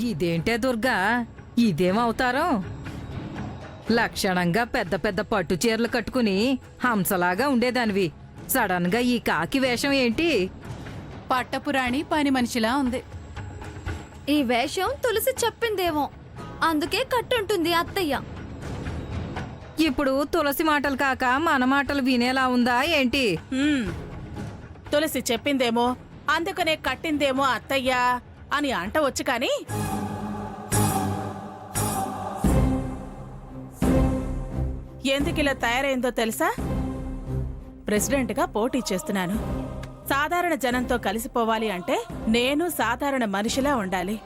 ఇదేంటే దుర్గా, ఇదేమవుతారం? లక్షణంగా పెద్ద పెద్ద పట్టు చీరలు కట్టుకుని హంసలాగా ఉండేదానివి. సడన్ గా ఈ కాకి వేషం ఏంటి? పట్టపురాణి పని మనిషిలా ఉంది. ఈ వేషం తులసి చెప్పిందేమో, అందుకే కట్టుంటుంది అత్తయ్య. ఇప్పుడు తులసి మాటలు కాక మన మాటలు వినేలా ఉందా ఏంటి? తులసి చెప్పిందేమో అందుకనే కట్టిందేమో అత్తయ్య అని అంటవచ్చు కాని ఎందుకిలా తయారైందో తెలుసా? ప్రెసిడెంట్గా పోటీ చేస్తున్నాను. సాధారణ జనంతో కలిసిపోవాలి అంటే నేను సాధారణ మనిషిలా ఉండాలి.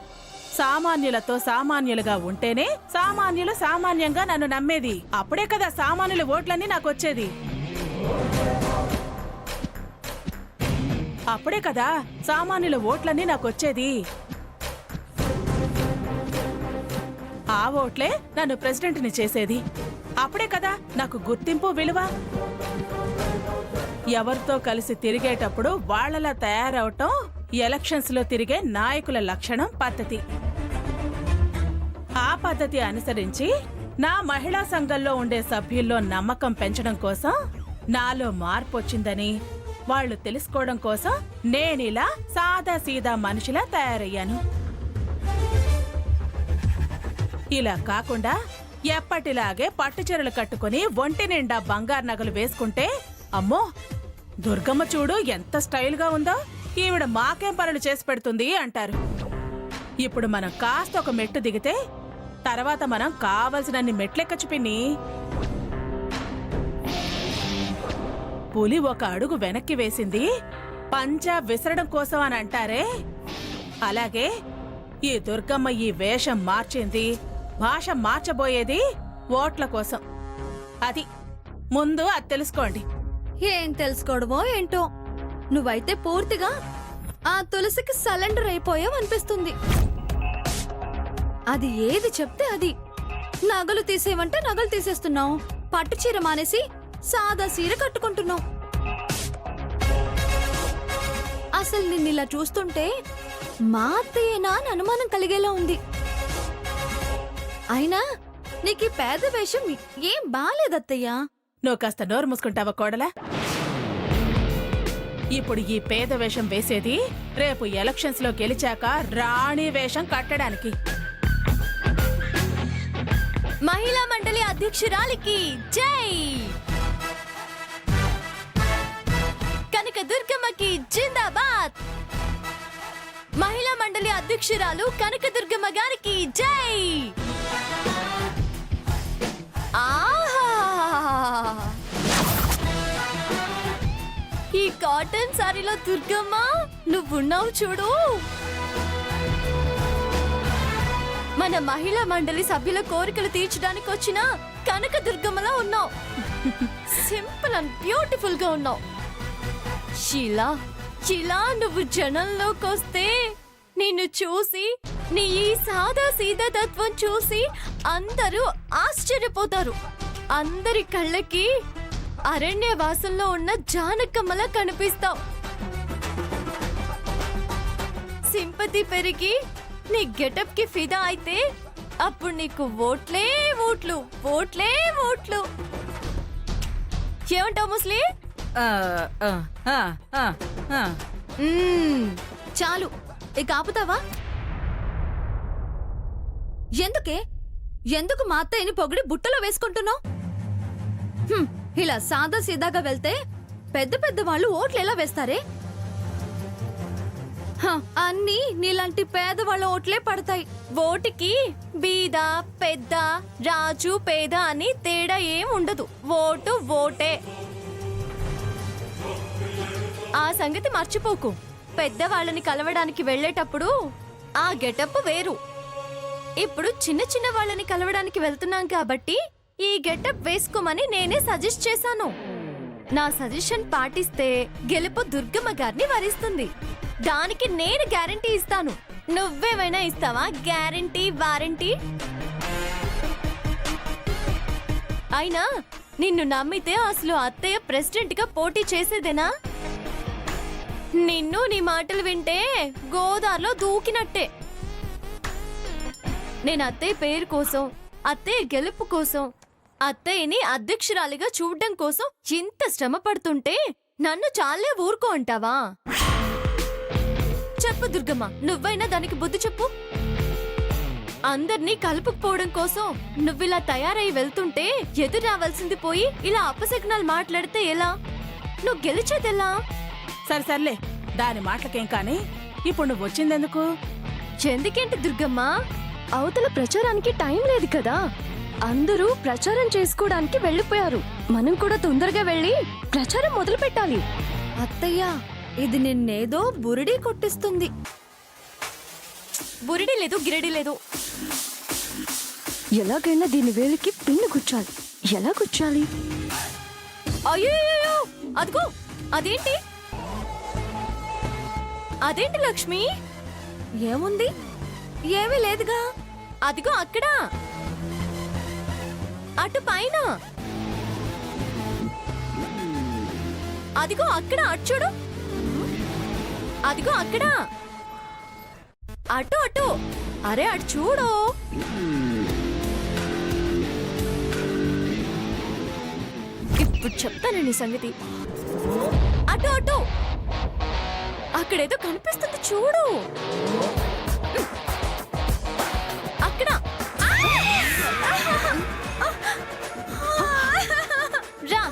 సామాన్యులతో సామాన్యులుగా ఉంటేనే సామాన్యులు సామాన్యంగా నన్ను నమ్మేది. అప్పుడే కదా సామాన్యుల ఓట్లన్నీ నాకొచ్చేది. అప్పుడే కదా సామాన్యుల ఓట్లన్నీ నాకొచ్చేది. ఆ ఓట్లే నన్ను ప్రెసిడెంట్ని చేసేది. అప్పుడే కదా నాకు గుర్తింపు, విలువ. ఎవరితో కలిసి తిరిగేటప్పుడు వాళ్లలా తయారవటం ఎలక్షన్స్ లో తిరిగే నాయకుల లక్షణం, పద్ధతి. ఆ పద్ధతి అనుసరించి నా మహిళా సంఘంలో ఉండే సభ్యుల్లో నమ్మకం పెంచడం కోసం, నాలో మార్పు వచ్చిందని వాళ్ళు తెలుసుకోవడం కోసం నేనిలా సాదా సీదా మనిషిలా తయారయ్యాను. ఇలా కాకుండా ఎప్పటిలాగే పట్టుచీరలు కట్టుకుని ఒంటి నిండా బంగారు నగలు వేసుకుంటే, అమ్మో దుర్గమ్మ చూడు ఎంత స్టైల్గా ఉందో, ఈవిడ మాకేం పనులు చేసి పెడుతుంది అంటారు. ఇప్పుడు మనం కాస్త ఒక మెట్టు దిగితే తర్వాత మనం కావలసినన్ని మెట్లెక్కచ్చు పిన్ని. పులి ఒక అడుగు వెనక్కి వేసింది పంజా విసరడం కోసం అని అంటారే, అలాగే ఈ దుర్గమ్మ ఈ వేషం మార్చింది, భాష మార్చబోయేది ఓట్ల కోసం. అది ముందు అది తెలుసుకోండి. ఏం తెలుసుకోవడమో ఏంటో, నువ్వైతే పూర్తిగా ఆ తులసికి సరెండర్ అయిపోయావు అనిపిస్తుంది. అది ఏది చెప్తే అది. నగలు తీసేవంటే నగలు తీసేస్తున్నావు, పట్టు చీర మానేసి సాదా చీర కట్టుకుంటున్నావు. అసలు నిన్నిలా చూస్తుంటే మా అత్తయ్యేనా అని అనుమానం కలిగేలా ఉంది. అయినా నీకు పేద వేషం ఏం బాలేదత్తయ్యా. నువ్వు కాస్త నోరు మూసుకుంటావా కోడలా? ఇప్పుడు ఈ పేద వేషం వేసేది రేపు ఎలక్షన్స్ లో గెలిచాక రాణి వేషం కట్టడానికి. మహిళా మండలి అధ్యక్షురాలికి జై, కనక దుర్గమ్మకి జిందాబాద్. మహిళా మండలి అధ్యక్షురాలు కనక దుర్గమ్మ గారికి జై. ఈ కాటన్ సారీలో దుర్గమ్మ నువ్వున్నావు చూడు. మన మహిళా మండలి సభ్యుల కోరికలు తీర్చడానికి వచ్చిన కనక దుర్గమ్మలా ఉన్నావు. సింపుల్ అండ్ బ్యూటిఫుల్ గా ఉన్నావు. షీలా షీలా, నువ్వు జనంలోకి వస్తే నిన్ను చూసి, నీ ఈ సాదా సీదా తత్వం చూసి అందరూ ఆశ్చర్యపోతారు. అందరి కళ్ళకి అరణ్యవాసంలో ఉన్న జానకమ్మలా కనిపిస్తావు. సింపతి పెరిగి నీ గెటప్ కి ఫిదా అయితే అప్పుడు నీకు ఓట్లే ఓట్లు, ఓట్లే ఓట్లు. ఏమంటావు ముస్లి? చాలు, ఇక ఆపుతావా? ఎందుకు మా అత్తయ్యని పొగిడి బుట్టలో వేసుకుంటున్నావు? ఇలా సాదా సీదాగా వెళ్తే పెద్ద పెద్ద వాళ్ళు ఓట్లు ఎలా వేస్తారే? అన్నీ నీలాంటి పేదవాళ్ళ ఓట్లే పడతాయి. ఓటుకి బీద పెద్ద, రాజు పేద అని తేడా ఏం ఉండదు. ఓటు ఓటే. ఆ సంగతి మర్చిపోకు. పెద్దవాళ్ళని కలవడానికి వెళ్ళేటప్పుడు ఆ గెటప్ వేరు. ఇప్పుడు చిన్న చిన్న వాళ్ళని కలవడానికి వెళ్తున్నాం కాబట్టి ఈ గెటప్ వేసుకోమని నేనే సజెస్ట్ చేశాను. నా సజెషన్ పాటిస్తే గెలుపు దుర్గమ్మ గారిని వరిస్తుంది. దానికి నేను గ్యారంటీ ఇస్తాను. నువ్వేమైనా ఇస్తావా గ్యారంటీ, వారంటీ? అయినా నిన్ను నమ్మితే అసలు అత్తయ్య ప్రెసిడెంట్ గా పోటీ చేసేదేనా? నిన్ను నీ మాటలు వింటే గోదావరిలో దూకినట్టే. నేను అత్తయ్య పేరు కోసం, అత్తయ్య గెలుపు కోసం, అత్తయ్యని అధ్యక్షురాలిగా చూడడం కోసం ఇంత శ్రమ పడుతుంటే నన్ను చాలే ఊరుకో అంటావా? చెప్పు దుర్గమ్మ, నువ్వైనా దానికి బుద్ధి చెప్పు. అందర్నీ కలుపుకుపోవడం కోసం నువ్విలా తయారై వెళ్తుంటే ఎదురు రావాల్సింది పోయి ఇలా అపశకునాలు మాట్లాడితే ఎలా? నువ్వు గెలిచేదెలా? సర్లే, దాని మాటలకేం కానీ ఇప్పుడు నువ్వు వచ్చిందెందుకు? ఎందుకేంటి దుర్గమ్మ? అవతల ప్రచారానికి టైం లేదు కదా, అందరూ ప్రచారం చేసుకోవడానికి వెళ్ళిపోయారు. మనం కూడా తొందరగా వెళ్ళి ప్రచారం మొదలు పెట్టాలి. అత్తయ్య, ఇది నిన్నేదో బురిడి కొట్టిస్తుంది. బురిడి లేదు, గిరిడి లేదు. ఎలాగైనా దీని వేలికి పిన్ను గుచ్చాలి. ఎలా గుచ్చాలి? అయ్యో, అదిగో, అదేంటి అదేంటి లక్ష్మి? ఏముంది? ఏమీ లేదుగా. అదిగో అక్కడ, అటు పైన. అదిగో అక్కడ, అటు చూడు. అదిగో అక్కడ, అటు అటు. అరే అటు చూడు. ఇప్పుడు చెప్తాను నీ సంగతి. అటు అటు, అక్కడేదో కనిపిస్తుంది చూడు. అక్కడ. రా.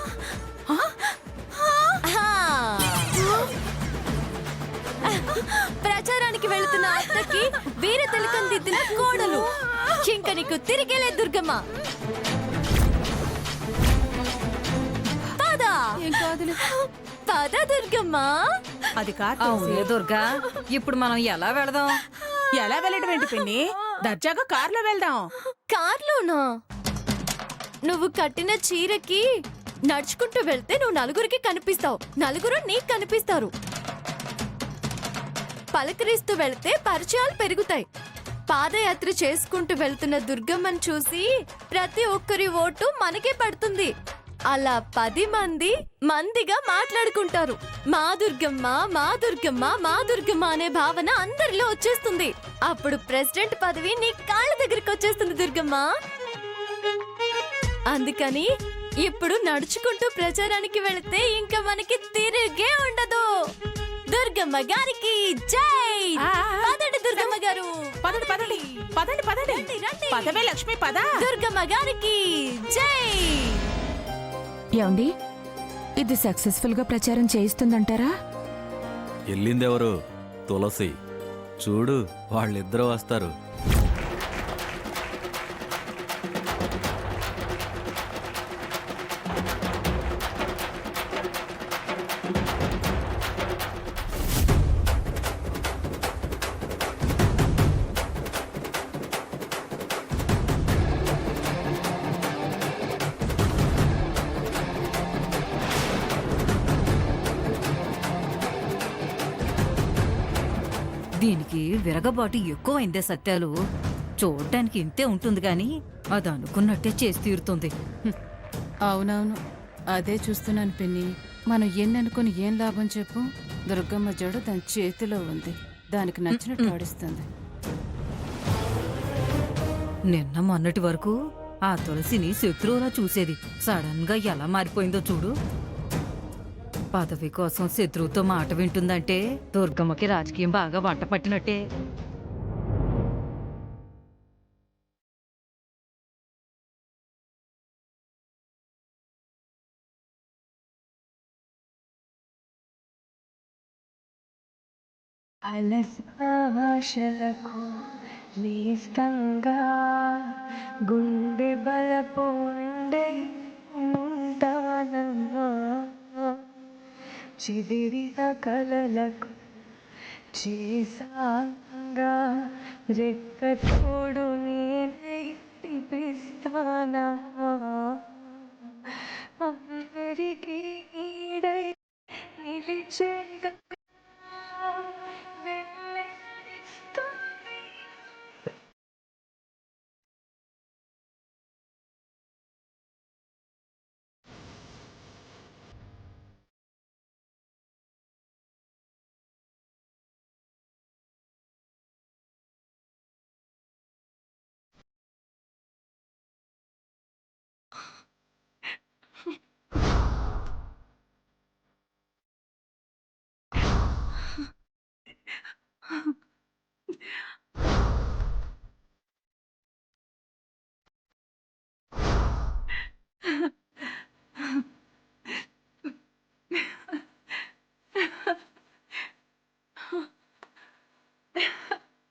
ప్రచారానికి వెళుతున్న అత్తకి వీర తిలకం దిద్దిన కోడలు. ఇంక నీకు తిరిగేలే దుర్గమ్మ. పద. పద దుర్గమ్మ. అది కాదు అవునులే దుర్గా, ఇప్పుడు మనం ఎలా వెళదాం? ఎలా వెళ్ళడం ఏంటి పిన్ని? దర్జాగా కార్లో వెళ్దాం. కార్లోనా? నువ్వు కట్టిన చీరకి నడుచుకుంటూ వెళ్తే నువ్వు నలుగురికి కనిపిస్తావు, నలుగురు నీకు కనిపిస్తారు. పలకరిస్తూ వెళ్తే పరిచయాలు పెరుగుతాయి. పాదయాత్ర చేసుకుంటూ వెళ్తున్న దుర్గమ్మను చూసి ప్రతి ఒక్కరి ఓటు మనకే పడుతుంది. అలా 10 మంది మందిగా మాట్లాడుకుంటారు. మా దుర్గమ్మ, మా దుర్గమ్మ, మా దుర్గమ్మ అనే భావన అందరిలో వచ్చేస్తుంది. అప్పుడు ప్రెసిడెంట్ పదవి నీ కాళ్ళ దగ్గరికి వచ్చేస్తుంది దుర్గమ్మ. అందుకని ఇప్పుడు నడుచుకుంటూ ప్రచారానికి వెళితే ఇంకా మనకి తిరిగే ఉండదు. దుర్గమ్మ గారికి జై. పదండి దుర్గమ్మ గారు, పదండి పదండి పదండి పదండి. రండి, రండి. పదవే లక్ష్మి, పద. దుర్గమ్మ గారికి జై. ఏమండి, ఇది సక్సెస్ఫుల్ గా ప్రచారం చేయిస్తుందంటారా? వెళ్ళిందెవరు? తులసి. చూడు, వాళ్ళిద్దరూ వస్తారు. దీనికి విరగబాటు ఎక్కువైందే సత్యాలు. చూడ్డానికి ఇంతే ఉంటుంది గాని అది అనుకున్నట్టే చేసి తీరుతుంది. అవునవును, అదే చూస్తున్నాను పిన్ని. మనం ఎన్ని అనుకుని ఏం లాభం చెప్పు? దుర్గమ్మ జడ దాని చేతిలో ఉంది, దానికి నచ్చినట్టు ఆడిస్తుంది. నిన్న మొన్నటి వరకు ఆ తులసిని శత్రువులా చూసేది. సడన్ గా ఎలా మారిపోయిందో చూడు. పదవి కోసం శత్రువుతో మాట వింటుందంటే దుర్గమ్మకి రాజకీయం బాగా వంట పట్టినట్టే. ఆశలకు నిస్తంగా గుండె బలపోండే ఉంటానమ్మా, చిదిరిన కలలకు చేసాంగా రెక్క తోడు నేనై తిపిస్తానా, అందరికీ ఈడై నిలిచేగా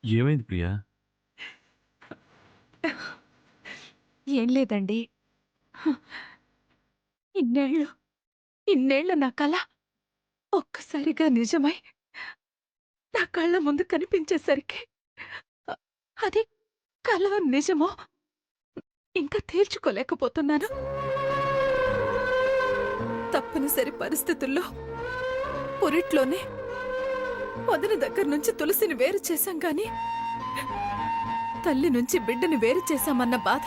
ఏమైంది ప్రియా? ఏం లేదండి. ఇన్నేళ్ళు నా కల ఒక్కసారిగా నిజమై నా కళ్ళ ముందు కనిపించేసరికి అది కల నిజమో ఇంకా తేల్చుకోలేకపోతున్నాను. తప్పనిసరి పరిస్థితుల్లో పురిట్లోనే వదిన దగ్గర నుంచి తులసిని వేరు చేశాం గాని తల్లి నుంచి బిడ్డని వేరు చేశామన్న బాధ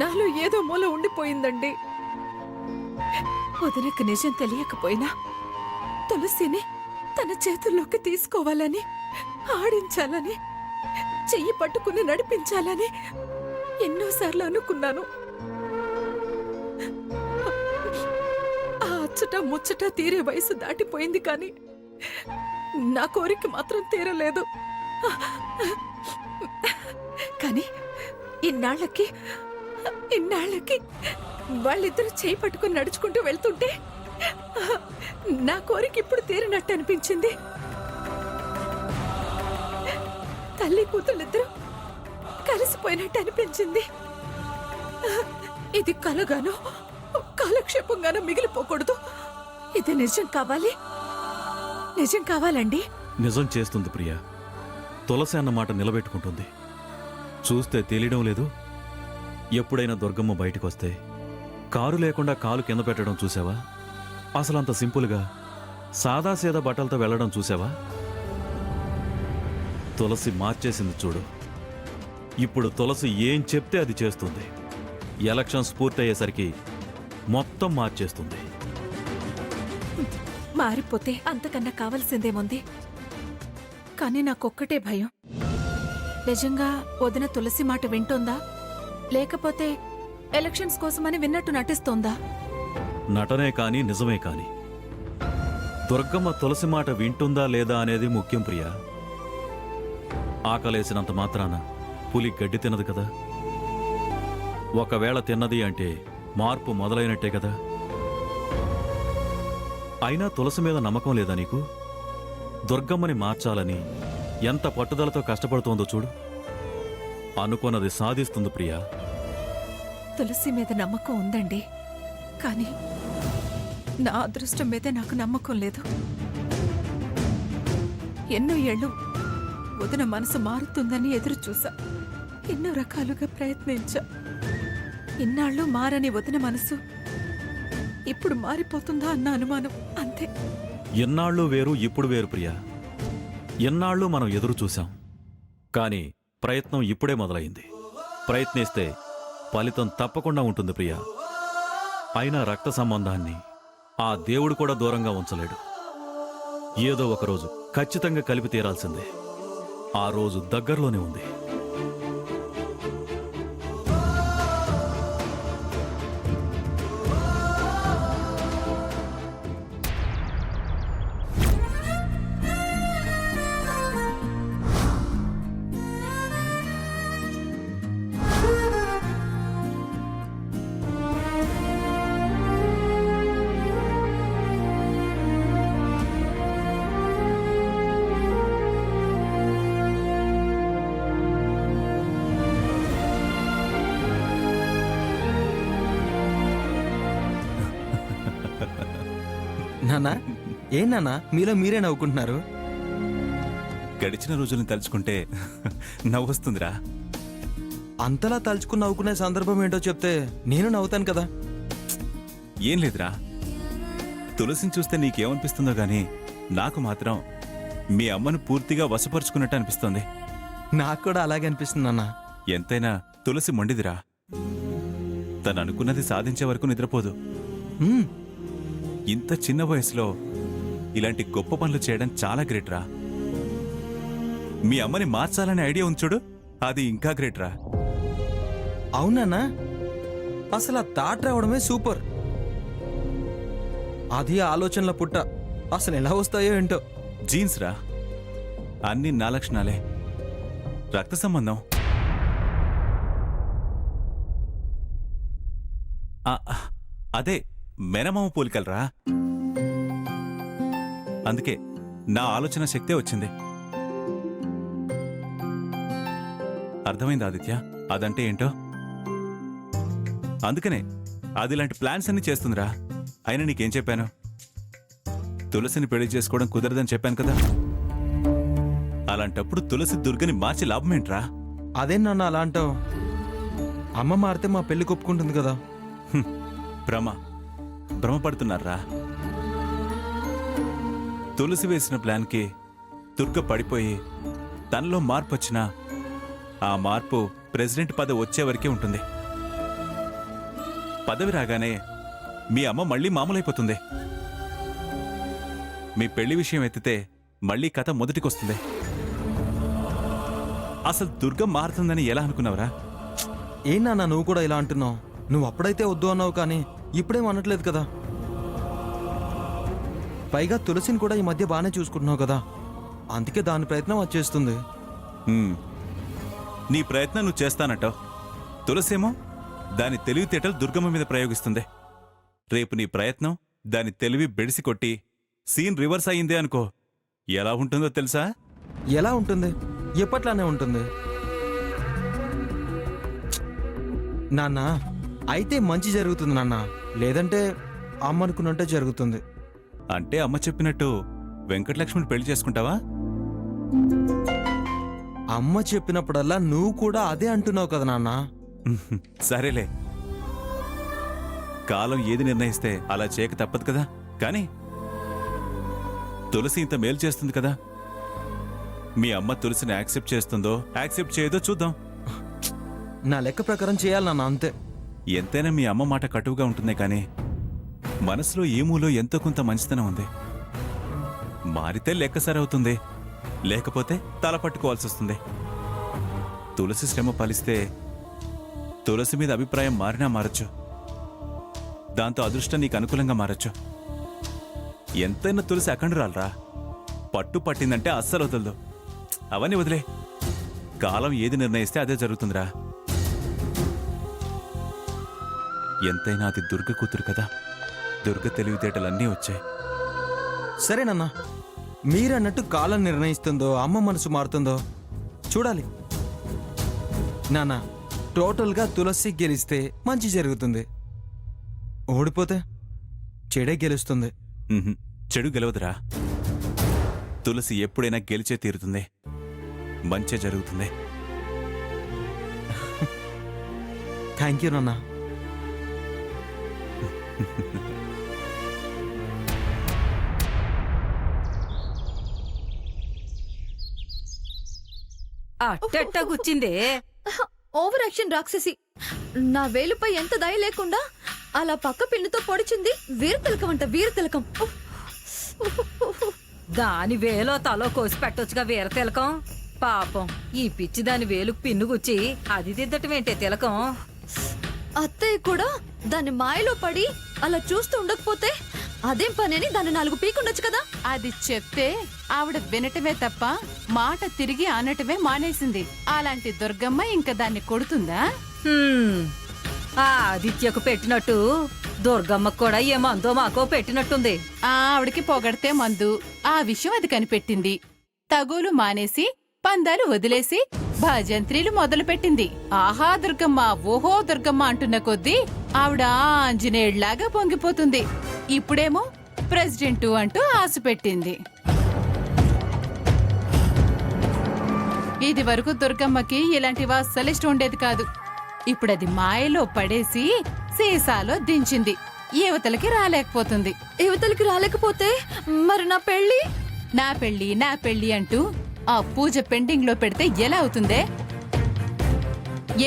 నాలో ఏదో మూల ఉండిపోయిందండి. వదినకి నిజం తెలియకపోయినా తులసిని తన చేతుల్లోకి తీసుకోవాలని, ఆడించాలని, చెయ్యి పట్టుకుని నడిపించాలని ఎన్నోసార్లు అనుకున్నాను. ఆ అచ్చట ముచ్చట తీరే వయసు దాటిపోయింది కానీ నా కోరిక మాత్రం తీరలేదు. కానీ ఇన్నాళ్ళకి వాళ్ళిద్దరూ చేయి పట్టుకుని నడుచుకుంటూ వెళ్తుంటే నా కోరిక ఇప్పుడు తీరినట్టు అనిపించింది. తల్లి కూతుళ్ళిద్దరూ కలిసిపోయినట్టు అనిపించింది. ఇది కలగానో కాలక్షేపంగానో మిగిలిపోకూడదు. ఇది నిజం కావాలి, నిజం కావాలండి. నిజం చేస్తుంది ప్రియా. తులసి అన్న మాట నిలబెట్టుకుంటుంది. చూస్తే తెలియడం లేదు. ఎప్పుడైనా దుర్గమ్మ బయటకొస్తే కారు లేకుండా కాలు కింద పెట్టడం చూసావా? అసలంత సింపుల్గా సాదాసీదా బట్టలతో వెళ్ళడం చూసావా? తులసి మార్చేసింది చూడు. ఇప్పుడు తులసి ఏం చెప్తే అది చేస్తుంది. ఎలక్షన్స్ పూర్తయ్యేసరికి మొత్తం మార్చేస్తుంది. మారిపోతే అంతకన్నా కావలసిందేముంది? కానీ నాకొక్కటే భయం. నిజంగా వదిన తులసి మాట వింటోందా, లేకపోతే ఎలక్షన్స్ కోసమని విన్నట్టు నటిస్తోందా? నటనే కాని నిజమే కాని దుర్గమ్మ తులసి మాట వింటుందా లేదా అనేది ముఖ్యం ప్రియా. ఆకలేసినంత మాత్రాన పులి గడ్డి తినదు కదా. ఒకవేళ తిన్నది అంటే మార్పు మొదలైనట్టే కదా. అయినా తులసి మీద నమ్మకం లేదా నీకు? దుర్గమ్మని మార్చాలని ఎంత పట్టుదలతో కష్టపడుతోందో చూడు. అనుకున్నది సాధిస్తుంది ప్రియా. తులసి మీద నమ్మకం ఉందండి, కానీ నా అదృష్టం మీద నాకు నమ్మకం లేదు. ఎన్నో ఏళ్ళు వదిన మనసు మారుతుందని ఎదురు చూసా. ఎన్నో రకాలుగా ప్రయత్నించా. ఇన్నాళ్ళు మారని వదిన మనసు ఇప్పుడు మారిపోతుందా అన్న అనుమానం అంతే. ఎన్నాళ్ళు వేరు, ఇప్పుడు వేరు ప్రియా. ఎన్నాళ్ళు మనం ఎదురు చూశాం, కానీ ప్రయత్నం ఇప్పుడే మొదలైంది. ప్రయత్నిస్తే ఫలితం తప్పకుండా ఉంటుంది ప్రియా. అయినా రక్త సంబంధాన్ని ఆ దేవుడు కూడా దూరంగా ఉంచలేడు. ఏదో ఒకరోజు ఖచ్చితంగా కలిపి తీరాల్సిందే. ఆ రోజు దగ్గరలోనే ఉంది. నాన్నా, ఏం నాన్నా మీలో మీరే నవ్వుకుంటున్నారు? గడిచిన రోజులను తలుచుకుంటే నవ్వొస్తుందిరా. అంతలా తలుచుకుని నవ్వుకునే సందర్భం ఏంటో చెప్తే నేను నవ్వుతాను కదా. ఏం లేదురా, తులసిని చూస్తే నీకేమనిపిస్తుందో గానీ నాకు మాత్రం మీ అమ్మను పూర్తిగా వశపరుచుకున్నట్టు అనిపిస్తోంది. నాకు కూడా అలాగే అనిపిస్తుంది నాన్న. ఎంతైనా తులసి మొండిదిరా. తను అనుకున్నది సాధించే వరకు నిద్రపోదు. మ్మ్. ఇంత చిన్న వయసులో ఇలాంటి గొప్ప పనులు చేయడం చాలా గ్రేట్ రా. మీ అమ్మని మార్చాలనే ఐడియా ఉంచుడు, అది ఇంకా గ్రేట్ రా. అవునా? అసలు ఆ థాట్ రావడమే సూపర్. అది ఆలోచనల పుట్ట. అసలు ఎలా వస్తాయో ఏంటో. జీన్స్ రా, అన్ని నా లక్షణాలే. రక్త సంబంధం. అదే మెనమామ పోలికలరా. అందుకే నా ఆలోచన శక్తే వచ్చింది. అర్థమైంది ఆదిత్య, అదంటే ఏంటో. అందుకనే అది ఇలాంటి ప్లాన్స్ అన్ని చేస్తుందిరా. అయినా నీకేం చెప్పాను? తులసిని పెళ్లి చేసుకోవడం కుదరదని చెప్పాను కదా. అలాంటప్పుడు తులసి దుర్గని మార్చి లాభమేంట్రా? అదేం నాన్న అలా అంటావు? అమ్మ మారితే మా పెళ్లి ఒప్పుకుంటుంది కదా. భ్రమపడుతున్నారా? తులసి వేసిన ప్లాన్కి దుర్గ పడిపోయి తనలో మార్పు వచ్చినా ఆ మార్పు ప్రెసిడెంట్ పదవి వచ్చే వరకే ఉంటుంది. పదవి రాగానే మీ అమ్మ మళ్ళీ మామూలైపోతుంది. మీ పెళ్లి విషయం ఎత్తితే మళ్ళీ కథ మొదటికొస్తుంది. అసలు దుర్గ మారుతుందని ఎలా అనుకున్నావురా? ఏం నాన్న నువ్వు కూడా ఇలా అంటున్నావు? నువ్వు అప్పుడైతే వద్దు అన్నావు, కానీ ఇప్పుడేం అనట్లేదు కదా. పైగా తులసిని కూడా ఈ మధ్య బాగానే చూసుకుంటున్నావు కదా, అందుకే దాని ప్రయత్నం వచ్చేస్తుంది. నీ ప్రయత్నం నువ్వు చేస్తానంటావు. తులసేమో దాని తెలివితేటలు దుర్గమ్మ మీద ప్రయోగిస్తుంది. రేపు నీ ప్రయత్నం దాని తెలివి బెడిసి కొట్టి సీన్ రివర్స్ అయ్యిందే అనుకో, ఎలా ఉంటుందో తెలుసా? ఎలా ఉంటుంది? ఎప్పట్లానే ఉంటుంది నాన్న. అయితే మంచి జరుగుతుంది నాన్న, లేదంటే అమ్మ అనుకున్నట్టే జరుగుతుంది. అంటే అమ్మ చెప్పినట్టు వెంకటలక్ష్మిని పెళ్లి చేసుకుంటావా? అమ్మ చెప్పినప్పుడల్లా నువ్వు కూడా అదే అంటున్నావు కదా నాన్న. సరేలే, కాలం ఏది నిర్ణయిస్తే అలా చేయక తప్పదు కదా. కానీ తులసి ఇంత మేలు చేస్తుంది కదా. మీ అమ్మ తులసిని యాక్సెప్ట్ చేస్తుందో యాక్సెప్ట్ చేయదో చూద్దాం. నా లెక్క ప్రకారం చేయాలి నాన్న, అంతే. ఎంతైనా మీ అమ్మ మాట కటువుగా ఉంటుందే కానీ మనసులో ఏమూలో ఎంతో కొంత మంచితనం ఉంది. మారితే లెక్క సరవుతుంది, లేకపోతే తల పట్టుకోవాల్సి వస్తుంది. తులసి శ్రమ ఫలిస్తే తులసి మీద అభిప్రాయం మారినా మారచ్చు. దాంతో అదృష్టం నీకు అనుకూలంగా మారచ్చు. ఎంతైనా తులసి అఖండురాలరా. పట్టు పట్టిందంటే అస్సలు వదలదు. అవన్నీ వదిలే, కాలం ఏది నిర్ణయిస్తే అదే జరుగుతుందిరా. ఎంతైనా అది దుర్గ కూతురు కదా. దుర్గ తెలివితేటలన్నీ వచ్చాయి. సరేనన్నా, మీరన్నట్టు కాలం నిర్ణయిస్తుందో అమ్మ మనసు మారుతుందో చూడాలి. నాన్న, టోటల్గా తులసి గెలిస్తే మంచి జరుగుతుంది, ఓడిపోతే చెడే గెలుస్తుంది. చెడు గెలవదురా. తులసి ఎప్పుడైనా గెలిచే తీరుతుంది, మంచి జరుగుతుంది. థ్యాంక్ యూ నాన్న. అట్టెట్ట గుచ్చిందే. ఓవర్ యాక్షన్ రాక్షసి. నా వేలుపై ఎంత దయ లేకుండా అలా పక్క పిన్నుతో పొడిచింది. వీరతిలకం అంట, వీరతిలకం. దాని వేలో తలో కోసి పెట్టొచ్చుగా వీర తిలకం. పాపం ఈ పిచ్చి దాని వేలుకు పిన్ను గుచ్చి అది దిద్దటం ఏంటే తిలకం. అత్తయ్య కూడా దాని మాయలో పడి అలా చూస్తూ ఉండకపోతే అదేం పని అని దాన్ని 4 పీకుండొచ్చు కదా. అది చెప్తే ఆవిడ వినటమే తప్ప మాట తిరిగి అనటమే మానేసింది. అలాంటి దుర్గమ్మ ఇంకా దాన్ని కొడుతుందా? ఆ ఆదిత్యకు పెట్టినట్టు దుర్గమ్మకు కూడా ఏ మందో మాకో పెట్టినట్టుంది. ఆవిడకి పొగడితే మందు, ఆ విషయం అది కనిపెట్టింది. తగులు మానేసి పందాలు వదిలేసి భజంత్రీలు మొదలుపెట్టింది. ఆహా దుర్గమ్మ, ఓహో దుర్గమ్మ అంటున్న కొద్దీ ఆవిడ ఆంజనేయుళ్లాగా పొంగిపోతుంది. ఇప్పుడేమో ప్రెసిడెంట్ అంటూ ఆశ పెట్టింది. ఇది వరకు దుర్గమ్మకి ఇలాంటివి అస్సలు ఇష్టం ఉండేది కాదు. ఇప్పుడది మాయలో పడేసి సీసాలో దించింది. యువతలకి రాలేకపోతుంది. యువతలకి రాలేకపోతే మరి నా పెళ్లి? నా పెళ్లి నా పెళ్లి అంటూ ఆ పూజ పెండింగ్ లో పెడితే ఎలా అవుతుందే?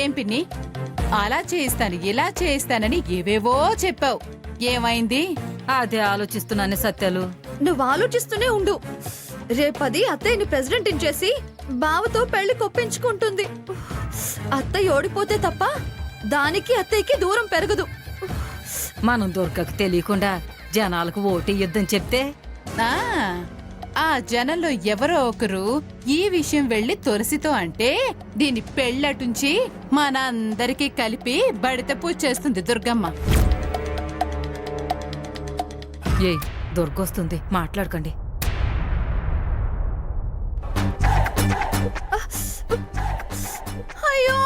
ఏం పిన్ని, అలా చేయిస్తాను ఇలా చేయిస్తానని ఏవేవో చెప్పావు, ఏమైంది? అదే ఆలోచిస్తున్నానే సత్యాలు. నువ్వు ఆలోచిస్తూనే ఉండు. రేపది అత్తయ్యని ప్రెసిడెంట్ చేసి బావతో పెళ్లి కొప్పించుకుంటుంది. అత్తయ్య ఓడిపోతే తప్ప దానికి అత్తయ్యకి దూరం పెరగదు. మనం దుర్గకు తెలియకుండా జనాలకు ఓటు ఇద్దని చెప్తే ఆ ఆ జనంలో ఎవరో ఒకరు ఈ విషయం వెళ్లి తులసితో అంటే దీని పెళ్ళటుంచి మనందరికీ కలిపి బడిత పూజ చేస్తుంది దుర్గమ్మ. ఏయ్ దొరకొస్తుంది, మాట్లాడకండి. అయ్యో